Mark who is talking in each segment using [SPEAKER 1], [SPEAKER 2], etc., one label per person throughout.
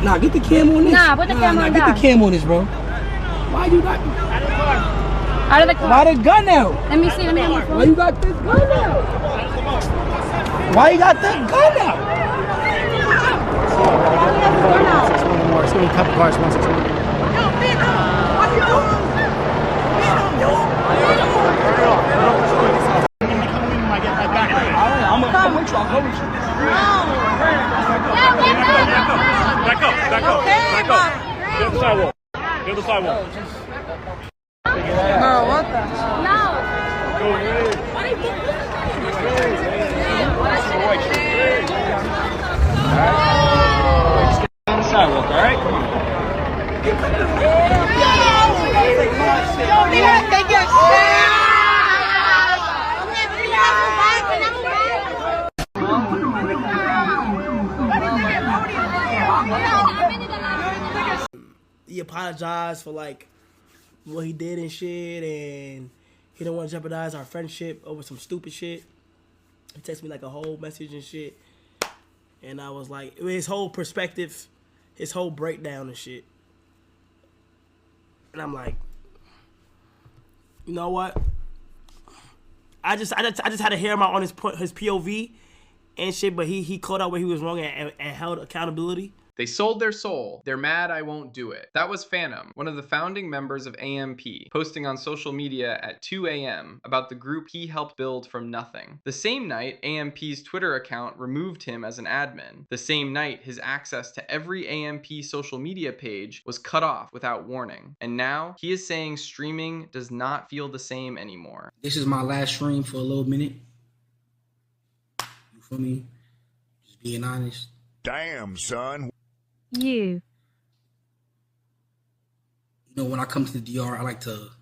[SPEAKER 1] Nah, get the cam on this.
[SPEAKER 2] Nah, put the camera on
[SPEAKER 1] get the cam on this, bro. Why you got...
[SPEAKER 2] Out of the car.
[SPEAKER 1] Why the gun out?
[SPEAKER 2] Let me see, let me see my phone.
[SPEAKER 1] Why you got this gun out? Why you got that gun out? It's going to cut the cars once it's over. I'm going to come with you. I'll go with you.
[SPEAKER 3] Back up. Get the sidewalk. Get the sidewalk.
[SPEAKER 2] No, what the? No.
[SPEAKER 3] Go ahead.
[SPEAKER 1] Just get on the sidewalk, all right? Come on. He apologized for like what he did and shit, and he didn't want to jeopardize our friendship over some stupid shit. He texted me like a whole message and shit, and I was like, his whole perspective, his whole breakdown and shit. And I'm like, you know what? I just had to hear him out on his POV and shit, but he called out where he was wrong and held accountability.
[SPEAKER 4] They sold their soul. They're mad I won't do it. That was Fanum, one of the founding members of AMP, posting on social media at 2 a.m. about the group he helped build from nothing. The same night, AMP's Twitter account removed him as an admin. The same night, his access to every AMP social media page was cut off without warning. And now, he is saying streaming does not feel the same anymore.
[SPEAKER 1] This is my last stream for a little minute. You feel me? Just being honest.
[SPEAKER 5] Damn, son.
[SPEAKER 2] You
[SPEAKER 1] know, when I come to the DR, I like to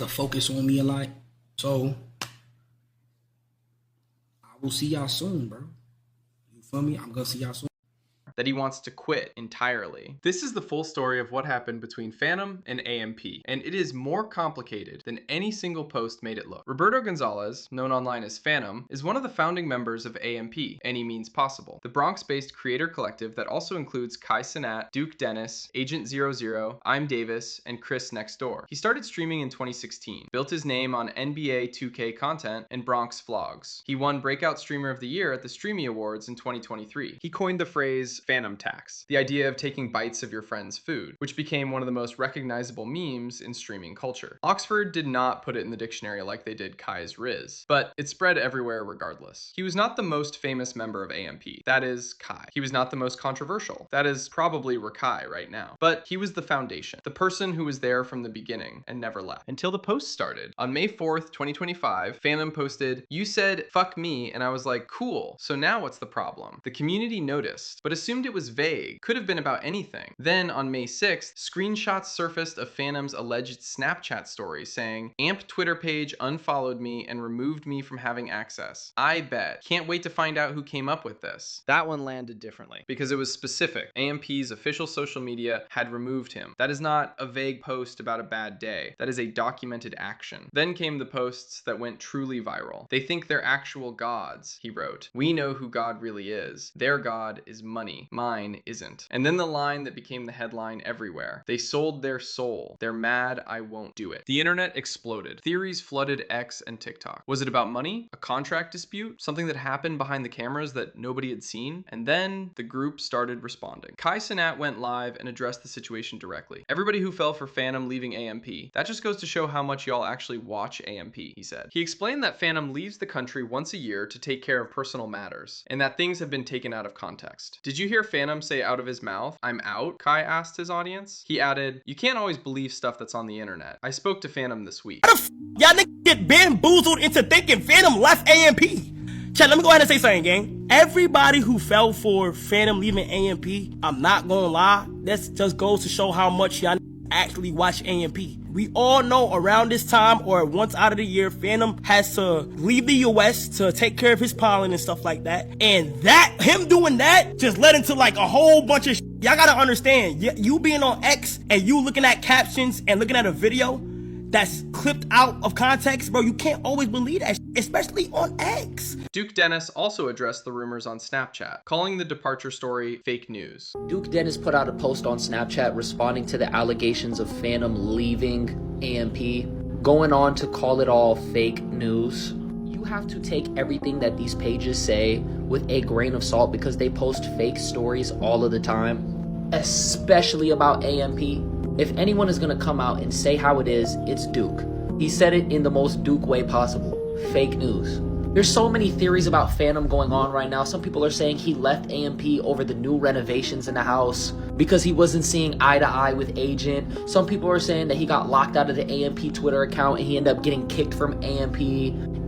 [SPEAKER 1] focus on me a lot. So I will see y'all soon, bro. You feel me? I'm gonna see y'all soon.
[SPEAKER 4] That he wants to quit entirely. This is the full story of what happened between Fanum and AMP, and it is more complicated than any single post made it look. Roberto Gonzalez, known online as Fanum, is one of the founding members of AMP, Any Means Possible, the Bronx-based creator collective that also includes Kai Cenat, Duke Dennis, Agent 00, I'm Davis, and Chris Next Door. He started streaming in 2016, built his name on NBA 2K content and Bronx vlogs. He won Breakout Streamer of the Year at the Streamy Awards in 2023. He coined the phrase Fanum tax, the idea of taking bites of your friend's food, which became one of the most recognizable memes in streaming culture. Oxford did not put it in the dictionary like they did Kai's Riz, but it spread everywhere regardless. He was not the most famous member of AMP, that is Kai. He was not the most controversial, that is probably Rakai right now. But he was the foundation, the person who was there from the beginning and never left. Until the post started. On May 4th, 2025, Fanum posted, "You said, fuck me," and I was like, cool, so now what's the problem? The community noticed, but assumed it was vague, could have been about anything. Then on May 6th, screenshots surfaced of Fanum's alleged Snapchat story saying, "AMP Twitter page unfollowed me and removed me from having access. I bet. Can't wait to find out who came up with this." That one landed differently because it was specific. AMP's official social media had removed him. That is not a vague post about a bad day. That is a documented action. Then came the posts that went truly viral. "They think they're actual gods," he wrote. "We know who God really is. Their God is money. Mine isn't." And then the line that became the headline everywhere. "They sold their soul. They're mad I won't do it." The internet exploded. Theories flooded X and TikTok. Was it about money? A contract dispute? Something that happened behind the cameras that nobody had seen? And then the group started responding. Kai Cenat went live and addressed the situation directly. "Everybody who fell for Fanum leaving AMP. That just goes to show how much y'all actually watch AMP," he said. He explained that Fanum leaves the country once a year to take care of personal matters, and that things have been taken out of context. "Did you hear Fanum say out of his mouth, 'I'm out'?" Kai asked his audience. He added, "You can't always believe stuff that's on the internet. I spoke to Fanum this week."
[SPEAKER 1] How the f y'all niggas get bamboozled into thinking Fanum left AMP? Chat, let me go ahead and say something, gang. Everybody who fell for Fanum leaving AMP, I'm not gonna lie, that just goes to show how much y'all actually watch AMP. We all know around this time or once out of the year, Fanum has to leave the US to take care of his pollen and stuff like that. And him doing that just led into like a whole bunch of Y'all gotta understand, you being on X and you looking at captions and looking at a video that's clipped out of context, bro, you can't always believe that. especially on X.
[SPEAKER 4] Duke Dennis also addressed the rumors on Snapchat, calling the departure story fake news.
[SPEAKER 5] Duke Dennis put out a post on Snapchat responding to the allegations of Fanum leaving AMP, going on to call it all fake news. You have to take everything that these pages say with a grain of salt because they post fake stories all of the time, especially about AMP. If anyone is going to come out and say how it is, it's Duke. He said it in the most Duke way possible. Fake news. There's so many theories about Fanum going on right now. Some people are saying he left AMP over the new renovations in the house because he wasn't seeing eye to eye with Agent. Some people are saying that he got locked out of the AMP Twitter account and he ended up getting kicked from AMP.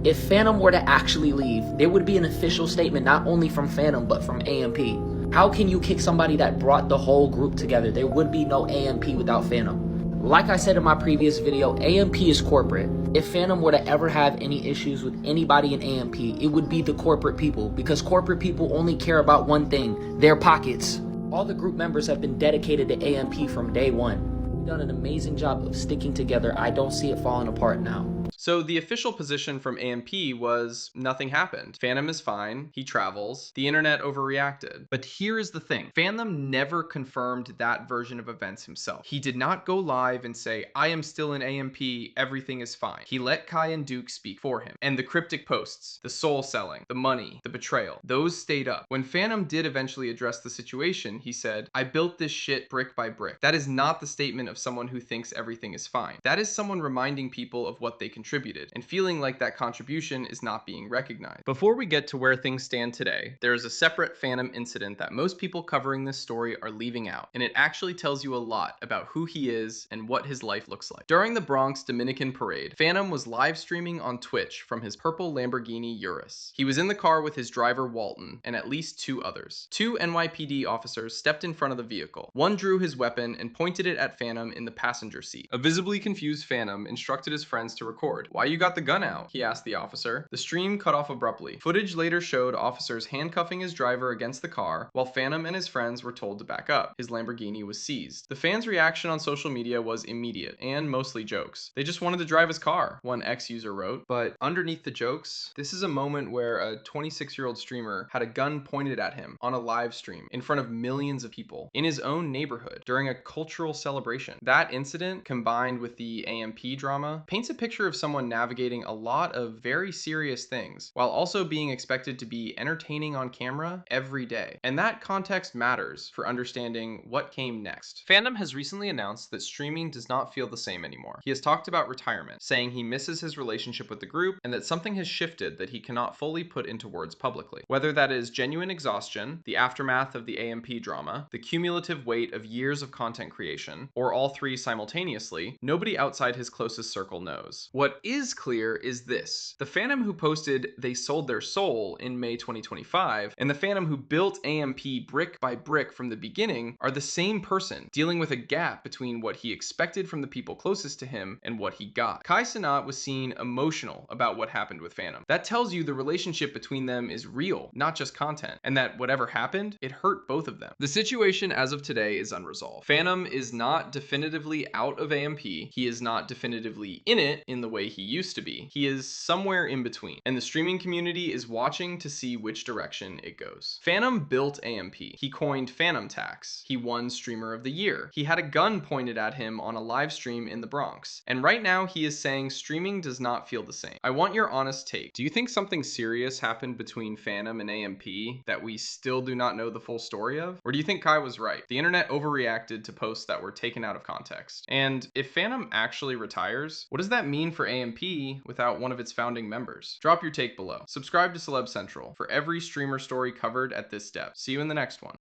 [SPEAKER 5] If Fanum were to actually leave, there would be an official statement not only from Fanum but from AMP. How can you kick somebody that brought the whole group together? There would be no AMP without Fanum. Like I said in my previous video, AMP is corporate. If Fanum were to ever have any issues with anybody in AMP, it would be the corporate people, because corporate people only care about one thing, their pockets. All the group members have been dedicated to AMP from day one. We've done an amazing job of sticking together. I don't see it falling apart now.
[SPEAKER 4] So the official position from AMP was nothing happened. Fanum is fine. He travels. The internet overreacted. But here is the thing. Fanum never confirmed that version of events himself. He did not go live and say, I am still in AMP. Everything is fine. He let Kai and Duke speak for him. And the cryptic posts, the soul selling, the money, the betrayal, those stayed up. When Fanum did eventually address the situation, he said, I built this shit brick by brick. That is not the statement of someone who thinks everything is fine. That is someone reminding people of what they contributed and feeling like that contribution is not being recognized. Before we get to where things stand today, there is a separate Fanum incident that most people covering this story are leaving out, and it actually tells you a lot about who he is and what his life looks like. During the Bronx Dominican parade, Fanum was live streaming on Twitch from his purple Lamborghini Urus. He was in the car with his driver Walton and at least 2 others. 2 NYPD officers stepped in front of the vehicle. One drew his weapon and pointed it at Fanum in the passenger seat. A visibly confused Fanum instructed his friends to record. Why you got the gun out? He asked the officer. The stream cut off abruptly. Footage later showed officers handcuffing his driver against the car, while Fanum and his friends were told to back up. His Lamborghini was seized. The fans' reaction on social media was immediate, and mostly jokes. They just wanted to drive his car, one ex-user wrote. But underneath the jokes, this is a moment where a 26-year-old streamer had a gun pointed at him on a live stream in front of millions of people in his own neighborhood during a cultural celebration. That incident, combined with the AMP drama, paints a picture of someone navigating a lot of very serious things while also being expected to be entertaining on camera every day. And that context matters for understanding what came next. Fanum has recently announced that streaming does not feel the same anymore. He has talked about retirement, saying he misses his relationship with the group and that something has shifted that he cannot fully put into words publicly. Whether that is genuine exhaustion, the aftermath of the AMP drama, the cumulative weight of years of content creation, or all three simultaneously, nobody outside his closest circle knows. What is clear is this: the Fanum who posted they sold their soul in May 2025 and the Fanum who built AMP brick by brick from the beginning are the same person, dealing with a gap between what he expected from the people closest to him and what he got. Cenat was seen emotional about what happened with Fanum. That tells you the relationship between them is real, not just content, and that whatever happened, it hurt both of them. The situation as of today is unresolved. Fanum is not definitively out of AMP. He is not definitively in it in the way he used to be. He is somewhere in between, and the streaming community is watching to see which direction it goes. Fanum built AMP. He coined Fanum Tax. He won Streamer of the Year. He had a gun pointed at him on a live stream in the Bronx. And right now he is saying streaming does not feel the same. I want your honest take. Do you think something serious happened between Fanum and AMP that we still do not know the full story of? Or do you think Kai was right? The internet overreacted to posts that were taken out of context. And if Fanum actually retires, what does that mean for AMP without one of its founding members? Drop your take below. Subscribe to CelebCentral for every streamer story covered at this depth. See you in the next one.